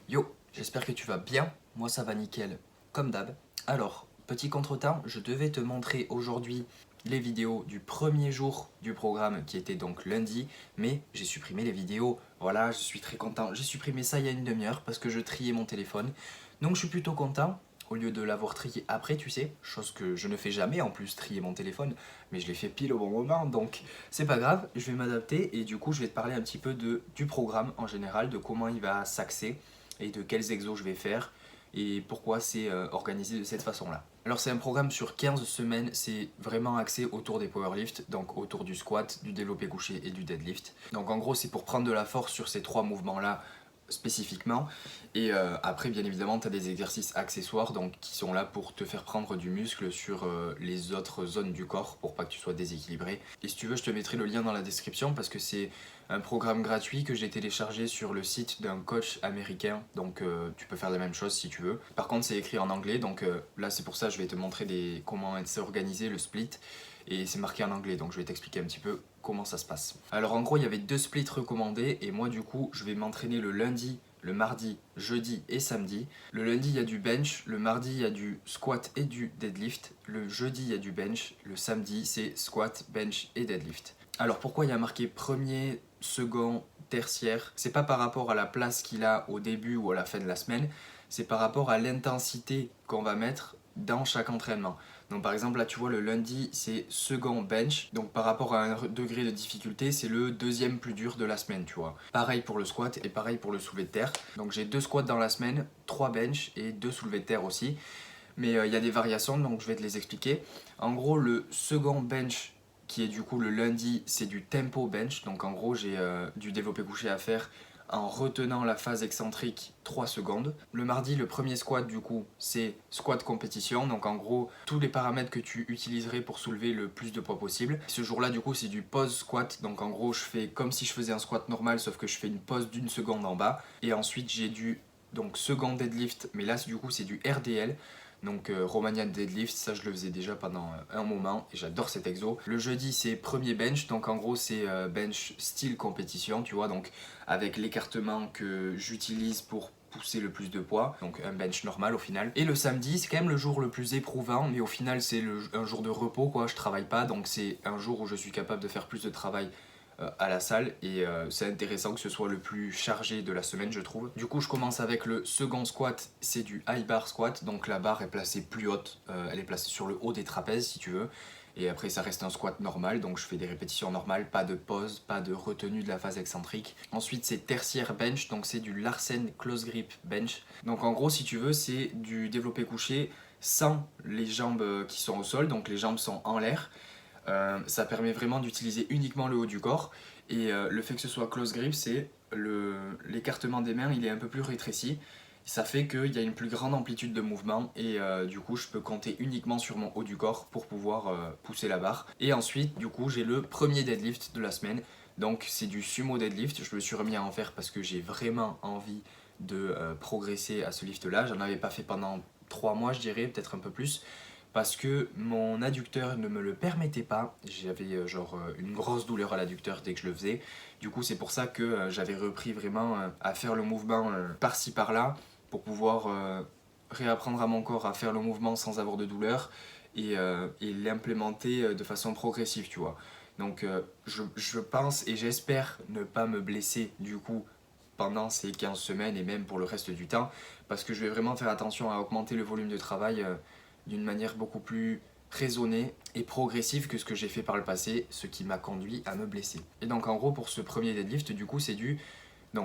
Yo, j'espère que tu vas bien, moi ça va nickel, comme d'hab. Alors, petit contretemps, je devais te montrer aujourd'hui les vidéos du premier jour du programme qui était donc lundi, mais j'ai supprimé les vidéos, voilà, je suis très content. J'ai supprimé ça il y a une demi-heure parce que je triais mon téléphone, donc je suis plutôt content. Au lieu de l'avoir trié après, tu sais, chose que je ne fais jamais en plus, trier mon téléphone, mais je l'ai fait pile au bon moment, donc c'est pas grave, je vais m'adapter et du coup je vais te parler un petit peu du programme en général, de comment il va s'axer et de quels exos je vais faire et pourquoi c'est organisé de cette façon-là. Alors c'est un programme sur 15 semaines, c'est vraiment axé autour des powerlifts, donc autour du squat, du développé couché et du deadlift. Donc en gros c'est pour prendre de la force sur ces trois mouvements-là spécifiquement. Et après bien évidemment tu as des exercices accessoires donc, qui sont là pour te faire prendre du muscle sur les autres zones du corps pour pas que tu sois déséquilibré. Et si tu veux je te mettrai le lien dans la description parce que c'est un programme gratuit que j'ai téléchargé sur le site d'un coach américain, donc tu peux faire la même chose si tu veux. Par contre c'est écrit en anglais, donc là c'est pour ça que je vais te montrer comment c'est organisé le split, et c'est marqué en anglais, donc je vais t'expliquer un petit peu comment ça se passe. Alors en gros il y avait 2 splits recommandés, et moi du coup je vais m'entraîner le lundi, le mardi, jeudi et samedi. Le lundi il y a du bench, le mardi il y a du squat et du deadlift, le jeudi il y a du bench, le samedi c'est squat, bench et deadlift. Alors pourquoi il y a marqué premier, second, tertiaire? C'est pas par rapport à la place qu'il a au début ou à la fin de la semaine, c'est par rapport à l'intensité qu'on va mettre dans chaque entraînement. Donc par exemple là tu vois le lundi c'est second bench, donc par rapport à un degré de difficulté c'est le deuxième plus dur de la semaine, tu vois. Pareil pour le squat et pareil pour le soulevé de terre. Donc j'ai 2 squats dans la semaine, 3 bench et 2 soulevés de terre aussi. Mais il y a des variations donc je vais te les expliquer. En gros le second bench qui est du coup le lundi, c'est du tempo bench. Donc en gros, j'ai du développé couché à faire en retenant la phase excentrique 3 secondes. Le mardi, le premier squat du coup, c'est squat compétition. Donc en gros, tous les paramètres que tu utiliserais pour soulever le plus de poids possible. Ce jour-là, du coup, c'est du pause squat. Donc en gros, je fais comme si je faisais un squat normal, sauf que je fais une pause d'1 seconde en bas. Et ensuite, j'ai du second deadlift, mais là, du coup, c'est du RDL. Donc Romanian Deadlift, ça je le faisais déjà pendant un moment et j'adore cet exo. Le jeudi c'est premier bench, donc en gros c'est bench style compétition, tu vois, donc avec l'écartement que j'utilise pour pousser le plus de poids, donc un bench normal au final. Et le samedi c'est quand même le jour le plus éprouvant, mais au final c'est un jour de repos quoi, je travaille pas, donc c'est un jour où je suis capable de faire plus de travail à la salle, et c'est intéressant que ce soit le plus chargé de la semaine je trouve. Du coup je commence avec le second squat, c'est du high bar squat, donc la barre est placée plus haute, elle est placée sur le haut des trapèzes si tu veux, et après ça reste un squat normal, donc je fais des répétitions normales, pas de pause, pas de retenue de la phase excentrique. Ensuite c'est tertiaire bench, donc c'est du Larsen close grip bench, donc en gros si tu veux c'est du développé couché sans les jambes qui sont au sol, donc les jambes sont en l'air. Ça permet vraiment d'utiliser uniquement le haut du corps, et le fait que ce soit close grip, c'est l'écartement des mains il est un peu plus rétréci, ça fait qu'il y a une plus grande amplitude de mouvement, et du coup je peux compter uniquement sur mon haut du corps pour pouvoir pousser la barre. Et ensuite du coup j'ai le premier deadlift de la semaine, donc c'est du sumo deadlift. Je me suis remis à en faire parce que j'ai vraiment envie de progresser à ce lift là. J'en avais pas fait pendant 3 mois je dirais, peut-être un peu plus, parce que mon adducteur ne me le permettait pas. J'avais une grosse douleur à l'adducteur dès que je le faisais. Du coup c'est pour ça que j'avais repris vraiment à faire le mouvement par-ci par-là pour pouvoir réapprendre à mon corps à faire le mouvement sans avoir de douleur, et l'implémenter de façon progressive, tu vois. Donc je pense et j'espère ne pas me blesser du coup pendant ces 15 semaines et même pour le reste du temps, parce que je vais vraiment faire attention à augmenter le volume de travail d'une manière beaucoup plus raisonnée et progressive que ce que j'ai fait par le passé, ce qui m'a conduit à me blesser. Et donc en gros pour ce premier deadlift du coup c'est du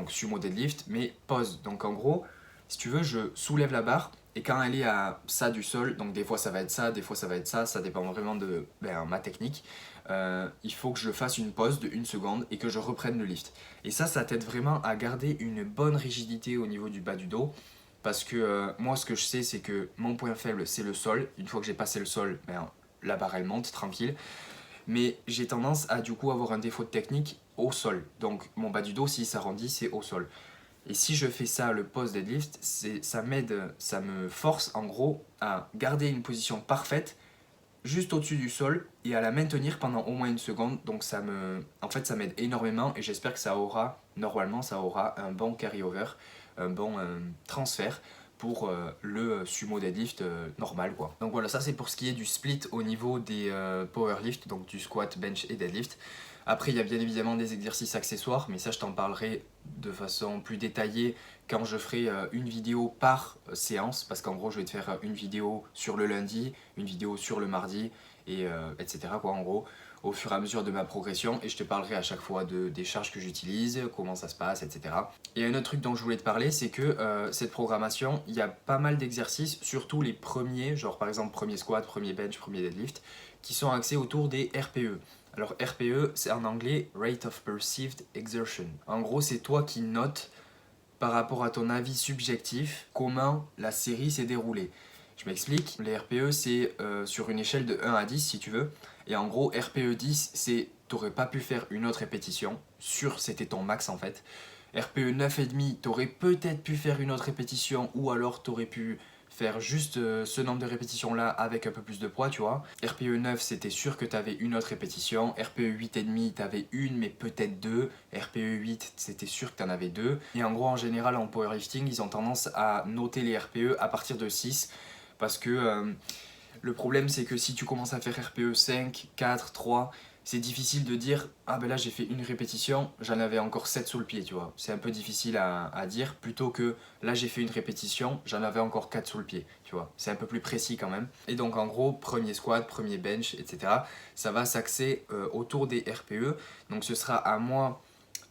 sumo deadlift mais pause. Donc en gros si tu veux je soulève la barre, et quand elle est à ça du sol, donc des fois ça va être ça, des fois ça va être ça dépend vraiment de ma technique, il faut que je fasse une pause de 1 seconde et que je reprenne le lift. Et ça t'aide vraiment à garder une bonne rigidité au niveau du bas du dos, parce que moi ce que je sais c'est que mon point faible c'est le sol. Une fois que j'ai passé le sol, la barre elle monte tranquille, mais j'ai tendance à du coup avoir un défaut de technique au sol, donc mon bas du dos si s'arrondit c'est au sol. Et si je fais ça, le post deadlift, ça m'aide, ça me force en gros à garder une position parfaite juste au-dessus du sol et à la maintenir pendant au moins 1 seconde. Donc en fait, ça m'aide énormément, et j'espère que ça aura, normalement, ça aura un bon carry-over un bon transfert pour le sumo deadlift normal quoi. Donc voilà, ça c'est pour ce qui est du split au niveau des powerlift, donc du squat, bench et deadlift. Après il y a bien évidemment des exercices accessoires, mais ça je t'en parlerai de façon plus détaillée quand je ferai une vidéo par séance, parce qu'en gros je vais te faire une vidéo sur le lundi, une vidéo sur le mardi, et etc. quoi en gros, au fur et à mesure de ma progression, et je te parlerai à chaque fois des charges que j'utilise, comment ça se passe, etc. Et un autre truc dont je voulais te parler, c'est que cette programmation, il y a pas mal d'exercices, surtout les premiers, genre par exemple premier squat, premier bench, premier deadlift, qui sont axés autour des RPE. Alors RPE, c'est en anglais Rate of Perceived Exertion. En gros, c'est toi qui notes par rapport à ton avis subjectif comment la série s'est déroulée. Je m'explique, les RPE c'est sur une échelle de 1 à 10 si tu veux, et en gros RPE 10 c'est t'aurais pas pu faire une autre répétition, sûr c'était ton max en fait. RPE 9,5 t'aurais peut-être pu faire une autre répétition, ou alors t'aurais pu faire juste ce nombre de répétitions là avec un peu plus de poids, tu vois. RPE 9 c'était sûr que t'avais une autre répétition, RPE 8,5 t'avais une mais peut-être deux, RPE 8 c'était sûr que t'en avais deux. Et en gros en général en powerlifting ils ont tendance à noter les RPE à partir de 6, parce que le problème c'est que si tu commences à faire RPE 5, 4, 3, c'est difficile de dire ah ben là j'ai fait une répétition, j'en avais encore 7 sous le pied, tu vois. C'est un peu difficile à dire, plutôt que là j'ai fait une répétition, j'en avais encore 4 sous le pied, tu vois. C'est un peu plus précis quand même. Et donc en gros, premier squat, premier bench, etc. Ça va s'axer autour des RPE. Donc ce sera à moi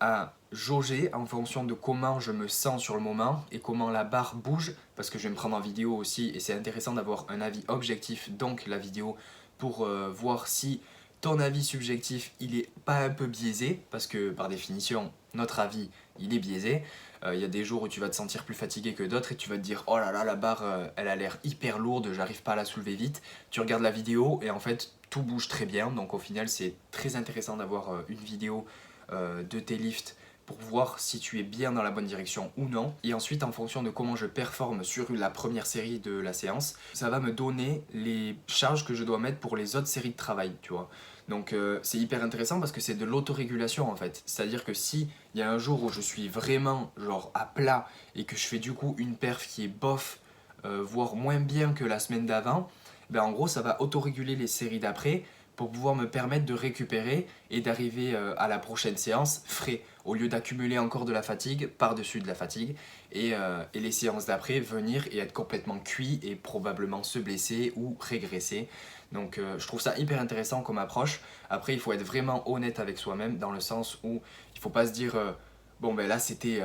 à jauger en fonction de comment je me sens sur le moment et comment la barre bouge, parce que je vais me prendre en vidéo aussi et c'est intéressant d'avoir un avis objectif, donc la vidéo, pour voir si ton avis subjectif il est pas un peu biaisé, parce que par définition notre avis il est biaisé. Il y a des jours où tu vas te sentir plus fatigué que d'autres et tu vas te dire oh là là la barre elle a l'air hyper lourde, j'arrive pas à la soulever vite. Tu regardes la vidéo et en fait tout bouge très bien, donc au final c'est très intéressant d'avoir une vidéo de tes lifts pour voir si tu es bien dans la bonne direction ou non. Et ensuite, en fonction de comment je performe sur la première série de la séance, ça va me donner les charges que je dois mettre pour les autres séries de travail, tu vois. Donc c'est hyper intéressant parce que c'est de l'autorégulation en fait. C'est-à-dire que si il y a un jour où je suis vraiment genre à plat et que je fais du coup une perf qui est bof, voire moins bien que la semaine d'avant, ben en gros ça va autoréguler les séries d'après pour pouvoir me permettre de récupérer et d'arriver à la prochaine séance frais, au lieu d'accumuler encore de la fatigue par-dessus de la fatigue, et les séances d'après venir et être complètement cuit et probablement se blesser ou régresser. Donc je trouve ça hyper intéressant comme approche. Après il faut être vraiment honnête avec soi-même, dans le sens où il ne faut pas se dire bon ben là c'était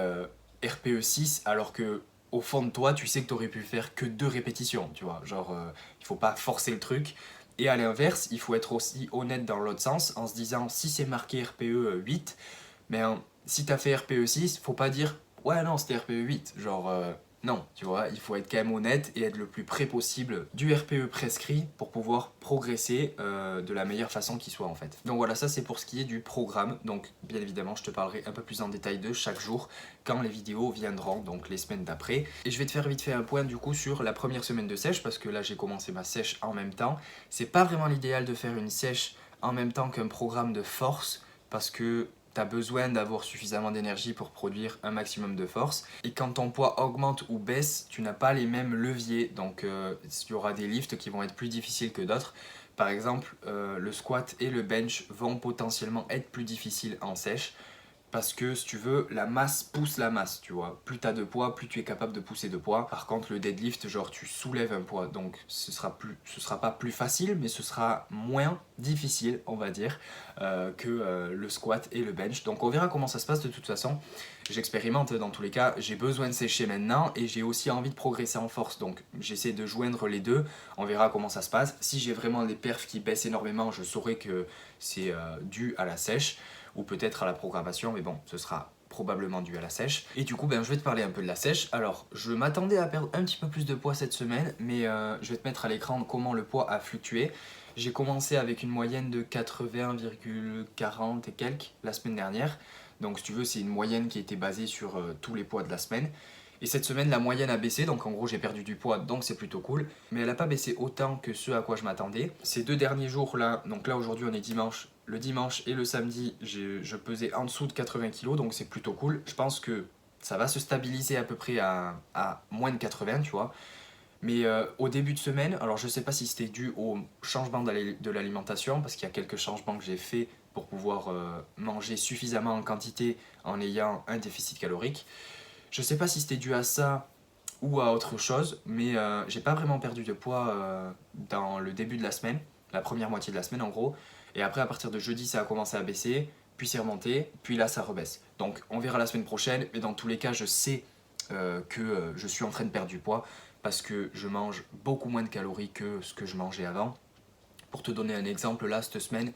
RPE 6 alors que au fond de toi tu sais que tu aurais pu faire que 2 répétitions, tu vois, genre il faut pas forcer le truc. Et à l'inverse, il faut être aussi honnête dans l'autre sens, en se disant si c'est marqué RPE 8, mais si t'as fait RPE 6, faut pas dire ouais non c'était RPE 8, genre non, tu vois, il faut être quand même honnête et être le plus près possible du RPE prescrit pour pouvoir progresser de la meilleure façon qui soit en fait. Donc voilà, ça c'est pour ce qui est du programme, donc bien évidemment je te parlerai un peu plus en détail de chaque jour quand les vidéos viendront, donc les semaines d'après. Et je vais te faire vite fait un point du coup sur la première semaine de sèche, parce que là j'ai commencé ma sèche en même temps. C'est pas vraiment l'idéal de faire une sèche en même temps qu'un programme de force, parce que tu as besoin d'avoir suffisamment d'énergie pour produire un maximum de force. Et quand ton poids augmente ou baisse, tu n'as pas les mêmes leviers. Donc il y aura des lifts qui vont être plus difficiles que d'autres. Par exemple, le squat et le bench vont potentiellement être plus difficiles en sèche, parce que si tu veux, la masse pousse la masse, tu vois. Plus tu as de poids, plus tu es capable de pousser de poids. Par contre, le deadlift, genre tu soulèves un poids, donc ce sera pas plus facile, mais ce sera moins difficile, on va dire, que le squat et le bench. Donc on verra comment ça se passe de toute façon. J'expérimente dans tous les cas, j'ai besoin de sécher maintenant et j'ai aussi envie de progresser en force, donc j'essaie de joindre les deux. On verra comment ça se passe. Si j'ai vraiment des perfs qui baissent énormément, je saurai que c'est dû à la sèche, ou peut-être à la programmation, mais bon, ce sera probablement dû à la sèche. Et du coup, je vais te parler un peu de la sèche. Alors, je m'attendais à perdre un petit peu plus de poids cette semaine, mais je vais te mettre à l'écran comment le poids a fluctué. J'ai commencé avec une moyenne de 80,40 et quelques la semaine dernière. Donc, si tu veux, c'est une moyenne qui était basée sur tous les poids de la semaine. Et cette semaine, la moyenne a baissé, donc en gros, j'ai perdu du poids, donc c'est plutôt cool. Mais elle n'a pas baissé autant que ce à quoi je m'attendais. Ces 2 derniers jours-là, donc là aujourd'hui on est dimanche, le dimanche et le samedi, je pesais en dessous de 80 kg, donc c'est plutôt cool. Je pense que ça va se stabiliser à peu près à moins de 80, tu vois. Mais au début de semaine, alors je sais pas si c'était dû au changement de l'alimentation, parce qu'il y a quelques changements que j'ai fait pour pouvoir manger suffisamment en quantité en ayant un déficit calorique. Je sais pas si c'était dû à ça ou à autre chose, mais j'ai pas vraiment perdu de poids dans le début de la semaine, la première moitié de la semaine en gros. Et après, à partir de jeudi, ça a commencé à baisser, puis c'est remonté, puis là, ça rebaisse. Donc on verra la semaine prochaine, mais dans tous les cas, je sais que je suis en train de perdre du poids parce que je mange beaucoup moins de calories que ce que je mangeais avant. Pour te donner un exemple, là, cette semaine,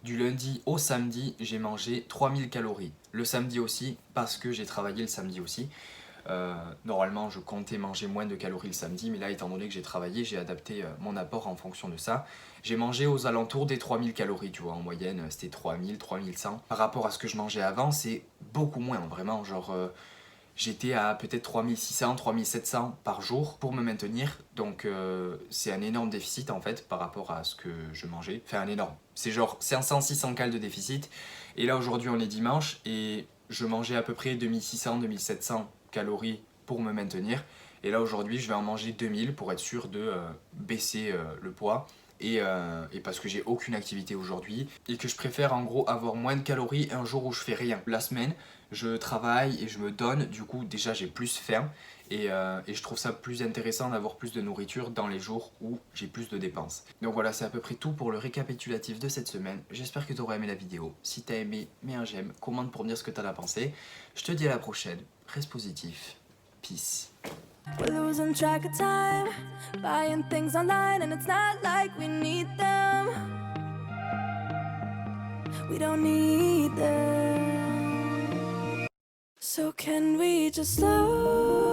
du lundi au samedi, j'ai mangé 3000 calories. Le samedi aussi, parce que j'ai travaillé le samedi aussi. Normalement, je comptais manger moins de calories le samedi, mais là, étant donné que j'ai travaillé, j'ai adapté mon apport en fonction de ça. J'ai mangé aux alentours des 3000 calories, tu vois, en moyenne, c'était 3000, 3100. Par rapport à ce que je mangeais avant, c'est beaucoup moins, vraiment, genre... j'étais à peut-être 3600, 3700 par jour pour me maintenir. Donc c'est un énorme déficit en fait par rapport à ce que je mangeais. Enfin un énorme. C'est genre 500-600 cales de déficit. Et là aujourd'hui on est dimanche et je mangeais à peu près 2600-2700 calories pour me maintenir. Et là aujourd'hui je vais en manger 2000 pour être sûr de baisser le poids. Et parce que j'ai aucune activité aujourd'hui et que je préfère en gros avoir moins de calories un jour où je fais rien. La semaine, je travaille et je me donne, du coup déjà j'ai plus faim et je trouve ça plus intéressant d'avoir plus de nourriture dans les jours où j'ai plus de dépenses. Donc voilà, c'est à peu près tout pour le récapitulatif de cette semaine. J'espère que tu auras aimé la vidéo. Si tu as aimé, mets un j'aime, commente pour me dire ce que tu en as pensé. Je te dis à la prochaine, reste positif, peace. We're losing track of time, buying things online, and it's not like we need them. We don't need them. So can we just slow